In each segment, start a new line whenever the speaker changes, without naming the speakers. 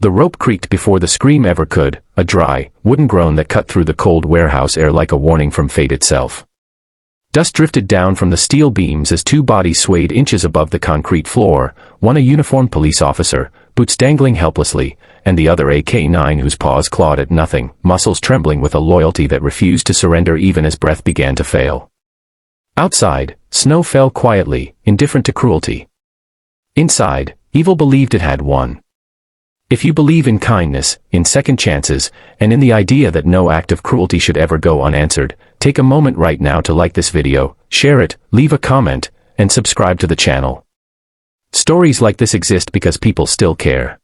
The rope creaked before the scream ever could, a dry, wooden groan that cut through the cold warehouse air like a warning from fate itself. Dust drifted down from the steel beams as two bodies swayed inches above the concrete floor, one a uniformed police officer, boots dangling helplessly, and the other a K-9 whose paws clawed at nothing, muscles trembling with a loyalty that refused to surrender even as breath began to fail. Outside, snow fell quietly, indifferent to cruelty. Inside, evil believed it had won. If you believe in kindness, in second chances, and in the idea that no act of cruelty should ever go unanswered, take a moment right now to like this video, share it, leave a comment, and subscribe to the channel. Stories like this exist because people still care.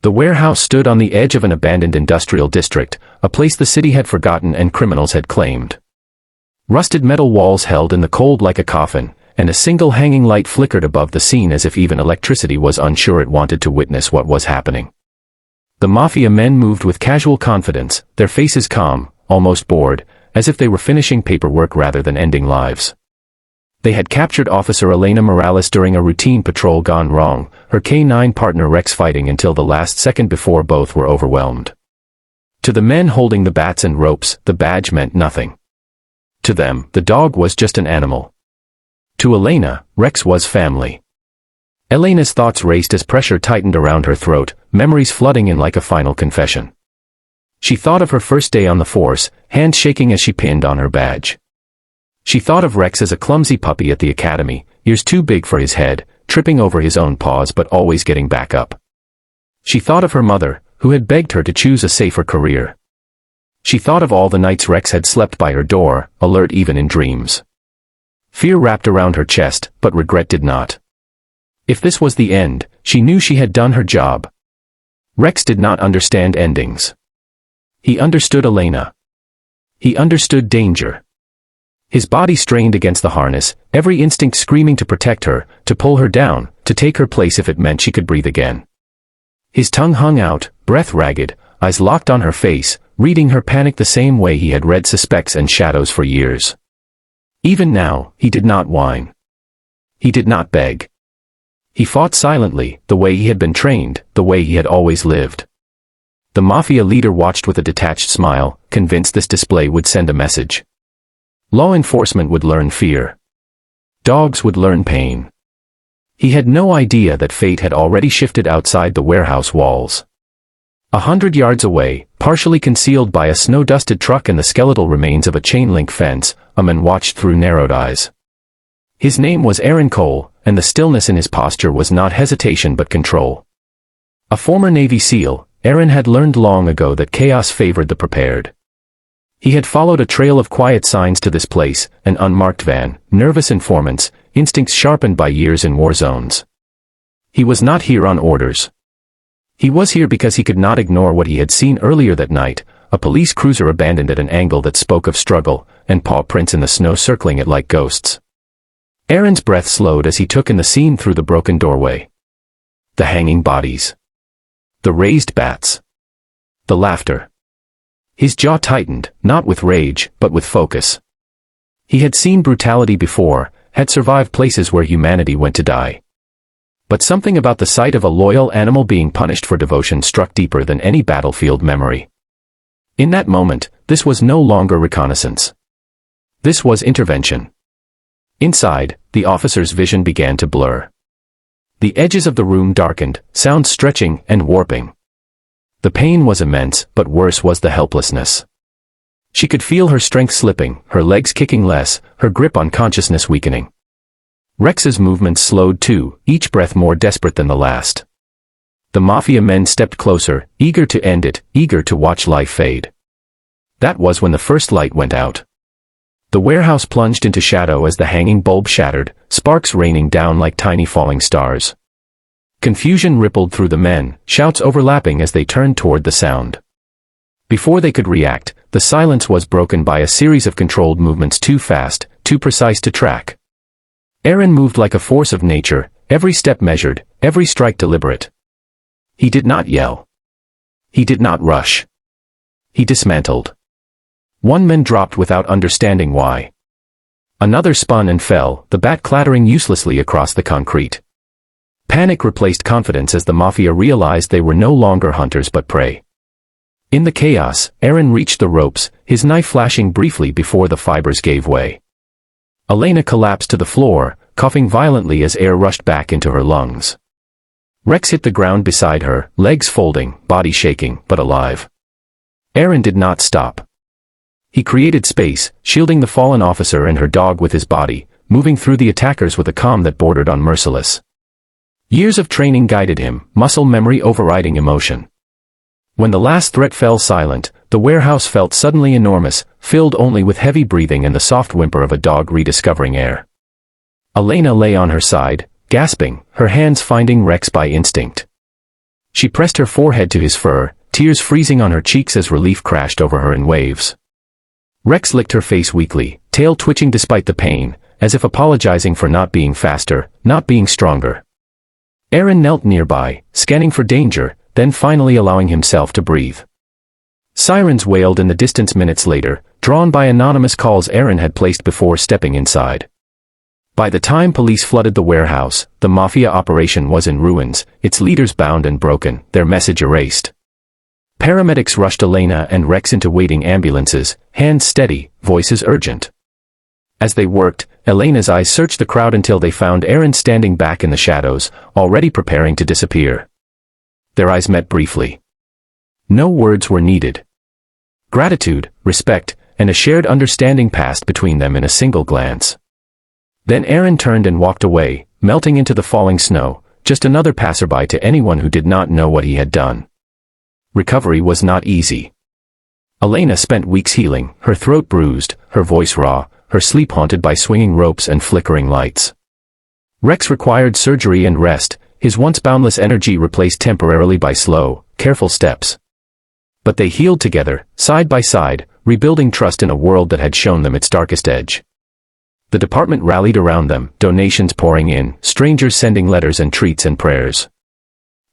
The warehouse stood on the edge of an abandoned industrial district, a place the city had forgotten and criminals had claimed. Rusted metal walls held in the cold like a coffin, and a single hanging light flickered above the scene as if even electricity was unsure it wanted to witness what was happening. The Mafia men moved with casual confidence, their faces calm, almost bored, as if they were finishing paperwork rather than ending lives. They had captured Officer Elena Morales during a routine patrol gone wrong, her K-9 partner Rex fighting until the last second before both were overwhelmed. To the men holding the bats and ropes, the badge meant nothing. To them, the dog was just an animal. To Elena, Rex was family. Elena's thoughts raced as pressure tightened around her throat, memories flooding in like a final confession. She thought of her first day on the force, hands shaking as she pinned on her badge. She thought of Rex as a clumsy puppy at the academy, ears too big for his head, tripping over his own paws but always getting back up. She thought of her mother, who had begged her to choose a safer career. She thought of all the nights Rex had slept by her door, alert even in dreams. Fear wrapped around her chest, but regret did not. If this was the end, she knew she had done her job. Rex did not understand endings. He understood Elena. He understood danger. His body strained against the harness, every instinct screaming to protect her, to pull her down, to take her place if it meant she could breathe again. His tongue hung out, breath ragged, eyes locked on her face, reading her panic the same way he had read suspects and shadows for years. Even now, he did not whine. He did not beg. He fought silently, the way he had been trained, the way he had always lived. The Mafia leader watched with a detached smile, convinced this display would send a message. Law enforcement would learn fear. Dogs would learn pain. He had no idea that fate had already shifted outside the warehouse walls. 100 yards away, partially concealed by a snow-dusted truck and the skeletal remains of a chain-link fence, a man watched through narrowed eyes. His name was Aaron Cole, and the stillness in his posture was not hesitation but control. A former Navy SEAL, Aaron had learned long ago that chaos favored the prepared. He had followed a trail of quiet signs to this place, an unmarked van, nervous informants, instincts sharpened by years in war zones. He was not here on orders. He was here because he could not ignore what he had seen earlier that night, a police cruiser abandoned at an angle that spoke of struggle, and paw prints in the snow circling it like ghosts. Aaron's breath slowed as he took in the scene through the broken doorway. The hanging bodies. The raised bats. The laughter. His jaw tightened, not with rage, but with focus. He had seen brutality before, had survived places where humanity went to die. But something about the sight of a loyal animal being punished for devotion struck deeper than any battlefield memory. In that moment, this was no longer reconnaissance. This was intervention. Inside, the officer's vision began to blur. The edges of the room darkened, sounds stretching and warping. The pain was immense, but worse was the helplessness. She could feel her strength slipping, her legs kicking less, her grip on consciousness weakening. Rex's movements slowed too, each breath more desperate than the last. The Mafia men stepped closer, eager to end it, eager to watch life fade. That was when the first light went out. The warehouse plunged into shadow as the hanging bulb shattered, sparks raining down like tiny falling stars. Confusion rippled through the men, shouts overlapping as they turned toward the sound. Before they could react, the silence was broken by a series of controlled movements too fast, too precise to track. Aaron moved like a force of nature, every step measured, every strike deliberate. He did not yell. He did not rush. He dismantled. One man dropped without understanding why. Another spun and fell, the bat clattering uselessly across the concrete. Panic replaced confidence as the Mafia realized they were no longer hunters but prey. In the chaos, Aaron reached the ropes, his knife flashing briefly before the fibers gave way. Elena collapsed to the floor, coughing violently as air rushed back into her lungs. Rex hit the ground beside her, legs folding, body shaking, but alive. Aaron did not stop. He created space, shielding the fallen officer and her dog with his body, moving through the attackers with a calm that bordered on merciless. Years of training guided him, muscle memory overriding emotion. When the last threat fell silent, the warehouse felt suddenly enormous, filled only with heavy breathing and the soft whimper of a dog rediscovering air. Elena lay on her side, gasping, her hands finding Rex by instinct. She pressed her forehead to his fur, tears freezing on her cheeks as relief crashed over her in waves. Rex licked her face weakly, tail twitching despite the pain, as if apologizing for not being faster, not being stronger. Aaron knelt nearby, scanning for danger, then finally allowing himself to breathe. Sirens wailed in the distance minutes later, drawn by anonymous calls Aaron had placed before stepping inside. By the time police flooded the warehouse, the Mafia operation was in ruins, its leaders bound and broken, their message erased. Paramedics rushed Elena and Rex into waiting ambulances, hands steady, voices urgent. As they worked, Elena's eyes searched the crowd until they found Aaron standing back in the shadows, already preparing to disappear. Their eyes met briefly. No words were needed. Gratitude, respect, and a shared understanding passed between them in a single glance. Then Aaron turned and walked away, melting into the falling snow, just another passerby to anyone who did not know what he had done. Recovery was not easy. Elena spent weeks healing, her throat bruised, her voice raw, her sleep haunted by swinging ropes and flickering lights. Rex required surgery and rest, his once boundless energy replaced temporarily by slow, careful steps. But they healed together, side by side, rebuilding trust in a world that had shown them its darkest edge. The department rallied around them, donations pouring in, strangers sending letters and treats and prayers.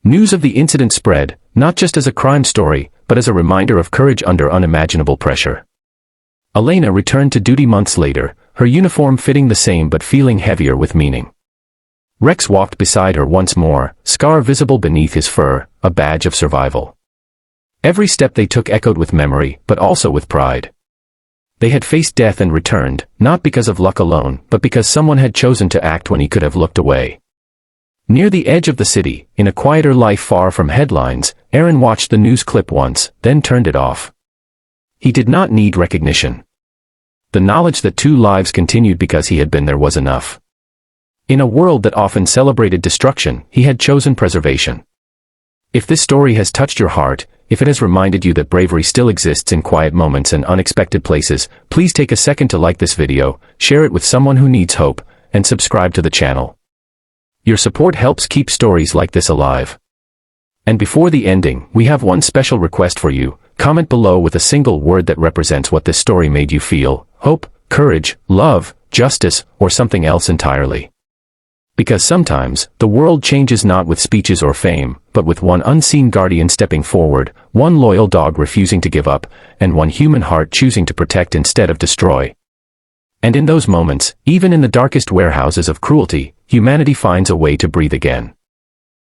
News of the incident spread, not just as a crime story, but as a reminder of courage under unimaginable pressure. Elena returned to duty months later, her uniform fitting the same but feeling heavier with meaning. Rex walked beside her once more, scar visible beneath his fur, a badge of survival. Every step they took echoed with memory, but also with pride. They had faced death and returned, not because of luck alone, but because someone had chosen to act when he could have looked away. Near the edge of the city, in a quieter life far from headlines, Aaron watched the news clip once, then turned it off. He did not need recognition. The knowledge that 2 lives continued because he had been there was enough. In a world that often celebrated destruction, he had chosen preservation. If this story has touched your heart, if it has reminded you that bravery still exists in quiet moments and unexpected places, please take a second to like this video, share it with someone who needs hope, and subscribe to the channel. Your support helps keep stories like this alive. And before the ending, we have one special request for you. Comment below with a single word that represents what this story made you feel: hope, courage, love, justice, or something else entirely. Because sometimes, the world changes not with speeches or fame, but with one unseen guardian stepping forward, one loyal dog refusing to give up, and one human heart choosing to protect instead of destroy. And in those moments, even in the darkest warehouses of cruelty, humanity finds a way to breathe again.